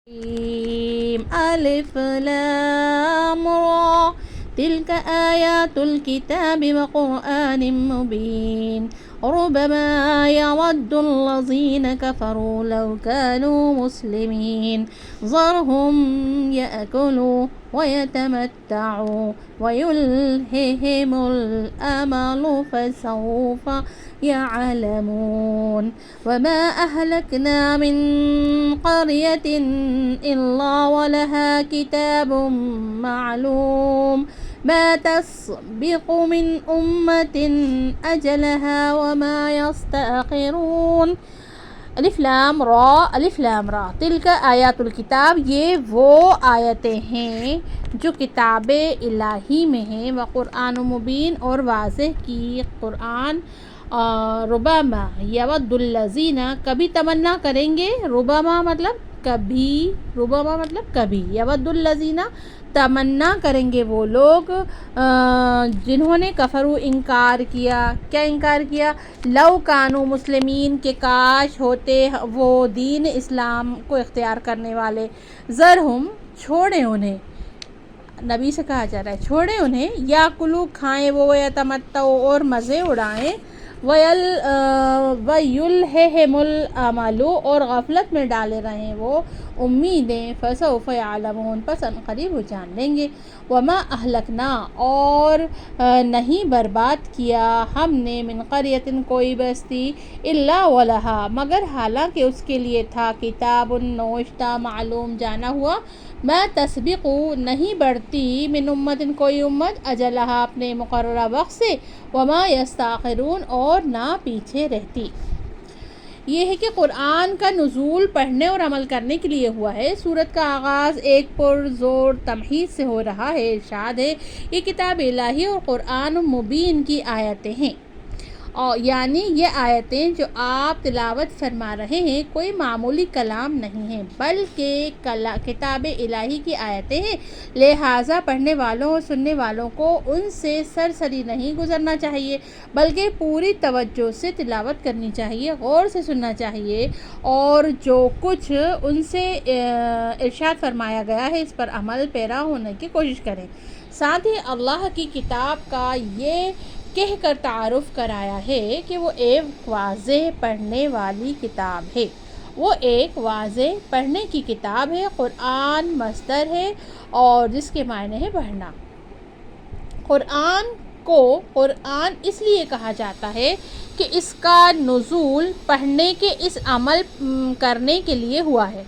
ألف لام را تلك آيات الكتاب وقرآن مبين ربما يود الذين كفروا لو كانوا مسلمين ذرهم يأكلوا ويتمتعوا ويلههم الأمل فسوف يعلمون وما أهلكنا من قرية إلا ولها كتاب معلوم ما تسبق من أمة أجلها وما يستأخرون الف لام را تلک آیات الکتاب، یہ وہ آیتیں ہیں جو کتاب الہی میں ہیں، وقرآن مبین اور واضح کی قرآن. ربما یود الذین، کبھی تمنا کریں گے، ربما مطلب کبھی، یود الذین تمنا کریں گے وہ لوگ جنہوں نے کفروا انکار کیا. کیا انکار کیا؟ لو کانوا مسلمین، کہ کاش ہوتے وہ دین اسلام کو اختیار کرنے والے. ذرہم، چھوڑیں انہیں، نبی سے کہا جا رہا ہے چھوڑیں انہیں، یا کلو کھائیں وہ، یتمتعوا اور مزے اڑائیں، وَيُلْهِهِمُ الْأَمَلُ اور غفلت میں ڈالے رہیں وہ امیدیں. فَسَوْفَ يَعْلَمُونَ، پس ان قریب وہ جان لیں گے. وَمَا أَهْلَكْنَا اور نہیں برباد کیا ہم نے من قریة کوئی بستی، إِلَّا وَلَهَا مگر حالانکہ اس کے لیے تھا کتاب نوشتہ معلوم جانا ہوا. ما تسبق نہیں بڑھتی من امت کوئی امت اجلہا اپنے مقررہ وقت سے، وما یستاخرون اور نہ پیچھے رہتی. یہ ہے کہ قرآن کا نزول پڑھنے اور عمل کرنے کے لیے ہوا ہے. سورت کا آغاز ایک پرزور تمہید سے ہو رہا ہے. ارشاد ہے یہ کتاب الہی اور قرآن مبین کی آیتیں ہیں، اور یعنی یہ آیتیں جو آپ تلاوت فرما رہے ہیں کوئی معمولی کلام نہیں ہیں بلکہ کتاب الہی کی آیتیں ہیں. لہٰذا پڑھنے والوں اور سننے والوں کو ان سے سرسری نہیں گزرنا چاہیے بلکہ پوری توجہ سے تلاوت کرنی چاہیے، غور سے سننا چاہیے، اور جو کچھ ان سے ارشاد فرمایا گیا ہے اس پر عمل پیرا ہونے کی کوشش کریں. ساتھ ہی اللہ کی کتاب کا یہ کہہ کر تعارف کرایا ہے کہ وہ ایک واضح پڑھنے والی کتاب ہے. وہ ایک واضح پڑھنے کی کتاب ہے. قرآن مصدر ہے اور جس کے معنی ہے پڑھنا. قرآن کو قرآن اس لیے کہا جاتا ہے کہ اس کا نزول پڑھنے کے اس عمل کرنے کے لیے ہوا ہے.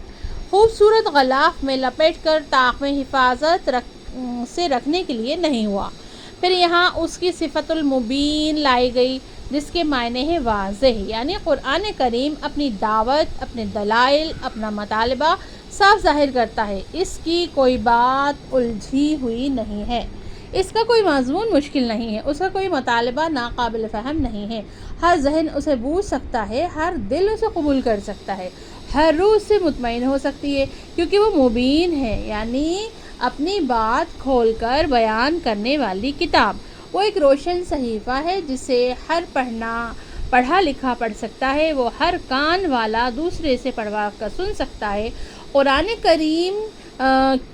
خوبصورت غلاف میں لپیٹ کر طاق میں حفاظت سے رکھنے کے لیے نہیں ہوا. پھر یہاں اس کی صفت المبین لائی گئی جس کے معنی ہے واضح، یعنی قرآن کریم اپنی دعوت، اپنے دلائل، اپنا مطالبہ صاف ظاہر کرتا ہے. اس کی کوئی بات الجھی ہوئی نہیں ہے، اس کا کوئی مضمون مشکل نہیں ہے، اس کا کوئی مطالبہ ناقابل فہم نہیں ہے. ہر ذہن اسے بوجھ سکتا ہے، ہر دل اسے قبول کر سکتا ہے، ہر روح سے مطمئن ہو سکتی ہے کیونکہ وہ مبین ہے، یعنی اپنی بات کھول کر بیان کرنے والی کتاب. وہ ایک روشن صحیفہ ہے جسے ہر پڑھا لکھا پڑھ سکتا ہے، وہ ہر کان والا دوسرے سے پڑھوا کر سن سکتا ہے. قرآن کریم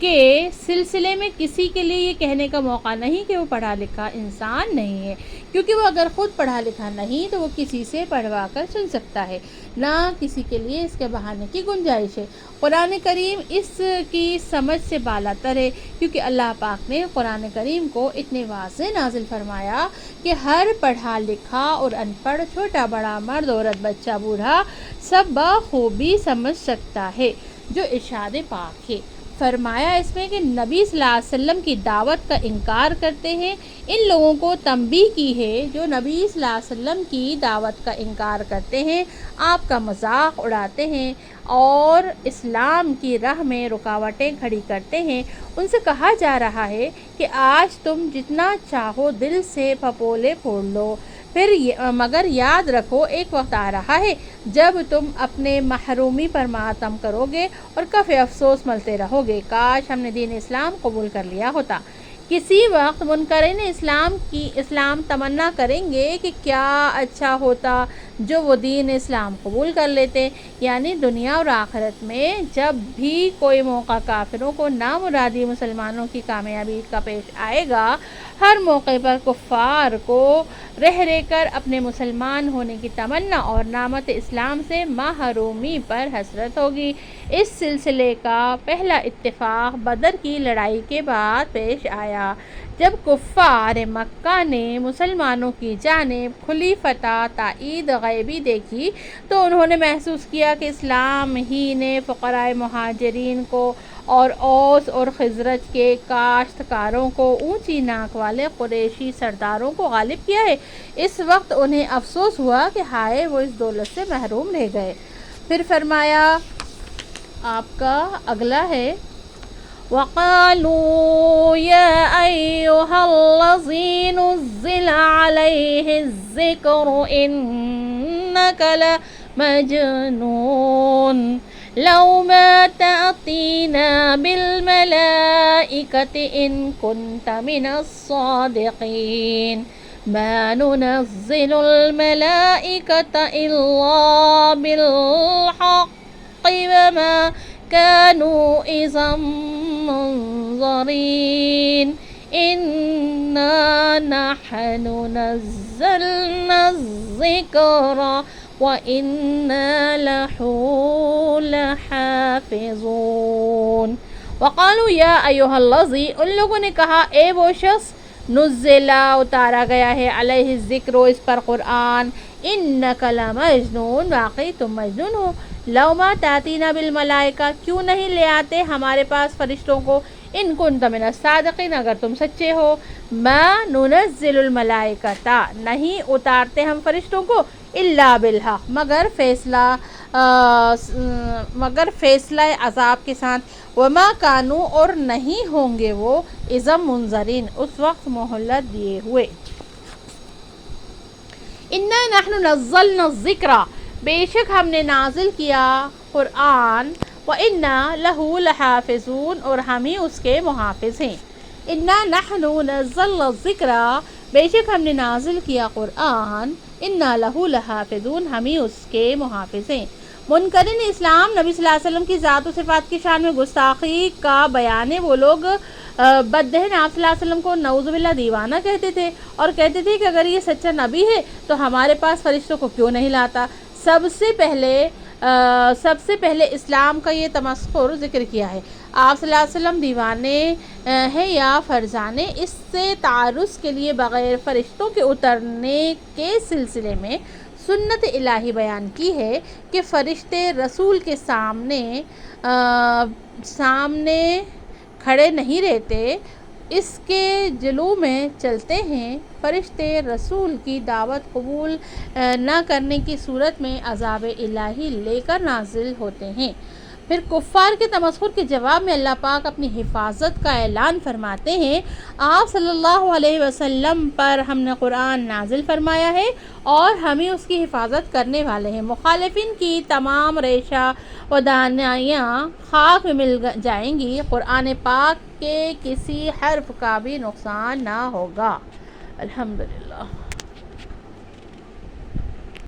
کے سلسلے میں کسی کے لیے یہ کہنے کا موقع نہیں کہ وہ پڑھا لکھا انسان نہیں ہے، کیونکہ وہ اگر خود پڑھا لکھا نہیں تو وہ کسی سے پڑھوا کر سن سکتا ہے، نہ کسی کے لیے اس کے بہانے کی گنجائش ہے. قرآن کریم اس کی سمجھ سے بالاتر ہے کیونکہ اللہ پاک نے قرآن کریم کو اتنے واضح نازل فرمایا کہ ہر پڑھا لکھا اور ان پڑھ، چھوٹا بڑا، مرد عورت، بچہ بوڑھا سب بخوبی سمجھ سکتا ہے. جو ارشاد پاک ہے فرمایا اس میں کہ نبی صلی اللہ علیہ وسلم کی دعوت کا انکار کرتے ہیں، ان لوگوں کو تنبیہ کی ہے جو نبی صلی اللہ علیہ وسلم کی دعوت کا انکار کرتے ہیں، آپ کا مذاق اڑاتے ہیں اور اسلام کی راہ میں رکاوٹیں کھڑی کرتے ہیں. ان سے کہا جا رہا ہے کہ آج تم جتنا چاہو دل سے پھپولے پھوڑ لو، مگر یاد رکھو ایک وقت آ رہا ہے جب تم اپنے محرومی پر ماتم کرو گے اور کف افسوس ملتے رہو گے. کاش ہم نے دین اسلام قبول کر لیا ہوتا. کسی وقت منکرین اسلام تمنا کریں گے کہ کیا اچھا ہوتا جو وہ دین اسلام قبول کر لیتے، یعنی دنیا اور آخرت میں جب بھی کوئی موقع کافروں کو نامرادی مسلمانوں کی کامیابی کا پیش آئے گا، ہر موقع پر کفار کو رہ کر اپنے مسلمان ہونے کی تمنا اور نعمت اسلام سے محرومی پر حسرت ہوگی۔ اس سلسلے کا پہلا اتفاق بدر کی لڑائی کے بعد پیش آیا، جب کفار مکہ نے مسلمانوں کی جانب کھلی فتح تائید غیبی دیکھی تو انہوں نے محسوس کیا کہ اسلام ہی نے فقراء مہاجرین کو اور اوس اور خزرج کے کاشتکاروں کو اونچی ناک والے قریشی سرداروں کو غالب کیا ہے۔ اس وقت انہیں افسوس ہوا کہ ہائے وہ اس دولت سے محروم رہ گئے۔ پھر فرمایا آپ کا اگلا ہے وَقَالُوا يَا أَيُّهَا الَّذِي نُزِّلَ عَلَيْهِ الذِّكْرُ إِنَّكَ لَمَجْنُونٌ لَوْ مَا تَأْتِينَا بِالْمَلَائِكَةِ إِن كُنتَ مِنَ الصَّادِقِينَ مَا نُنَزِّلُ الْمَلَائِكَةَ إِلَّا بِالْحَقِّ وَمَا كانوا إذا منظرين إنا نحن نزلنا الذكر وإنا له لحافظون۔ وقالوا یا ایھا الذی، ان لوگوں نے کہا اے وہ شخص نزلہ اتارا گیا ہے علیہ الذکر، اس پر قرآن، انک لمجنون، واقعی تم مجنون ہو، لو ما تاتینا بالملائکہ، کیوں نہیں لے آتے ہمارے پاس فرشتوں کو، ان کنت من الصادقین، اگر تم سچے ہو، ما ننزل الملائکہ، نہیں اتارتے ہم فرشتوں کو، الا بالحق، مگر فیصلہ عذاب کے ساتھ، وما کانوا، اور نہیں ہوں گے وہ، اذا منظرین، اس وقت مہلت دیے ہوئے۔ انا نحن نزلنا الذکر، بے شک ہم نے نازل کیا قرآن، وَإِنَّا لَهُ لَحَافِظُونَ، اور ہم ہی اس کے محافظ ہیں۔ انا نحن نزلنا الذکر، بے شک ہم نے نازل کیا قرآن، انا لہ لحافظون، ہم ہی اس کے محافظ ہیں۔ منکرین اسلام نبی صلی اللہ علیہ وسلم کی ذات و صفات کی شان میں گستاخی کا بیان ہے۔ وہ لوگ بددہن آپ صلی اللہ علیہ وسلم کو نعوذ باللہ دیوانہ کہتے تھے اور کہتے تھے کہ اگر یہ سچا نبی ہے تو ہمارے پاس فرشتوں کو کیوں نہیں لاتا۔ سب سے پہلے اسلام کا یہ تمسخر ذکر کیا ہے۔ آپ صلی اللہ علیہ وسلم دیوانے ہیں یا فرزانے، اس سے تعارض کے لیے بغیر فرشتوں کے اترنے کے سلسلے میں سنت الہی بیان کی ہے کہ فرشتے رسول کے سامنے کھڑے نہیں رہتے، اس کے جلو میں چلتے ہیں۔ فرشتے رسول کی دعوت قبول نہ کرنے کی صورت میں عذاب الہی لے کر نازل ہوتے ہیں۔ پھر کفار کے تمسخر کے جواب میں اللہ پاک اپنی حفاظت کا اعلان فرماتے ہیں، آپ صلی اللہ علیہ وسلم پر ہم نے قرآن نازل فرمایا ہے اور ہم ہی اس کی حفاظت کرنے والے ہیں۔ مخالفین کی تمام ریشہ و دانائیاں خاک میں مل جائیں گی، قرآن پاک کے کسی حرف کا بھی نقصان نہ ہوگا۔ الحمدللہ۔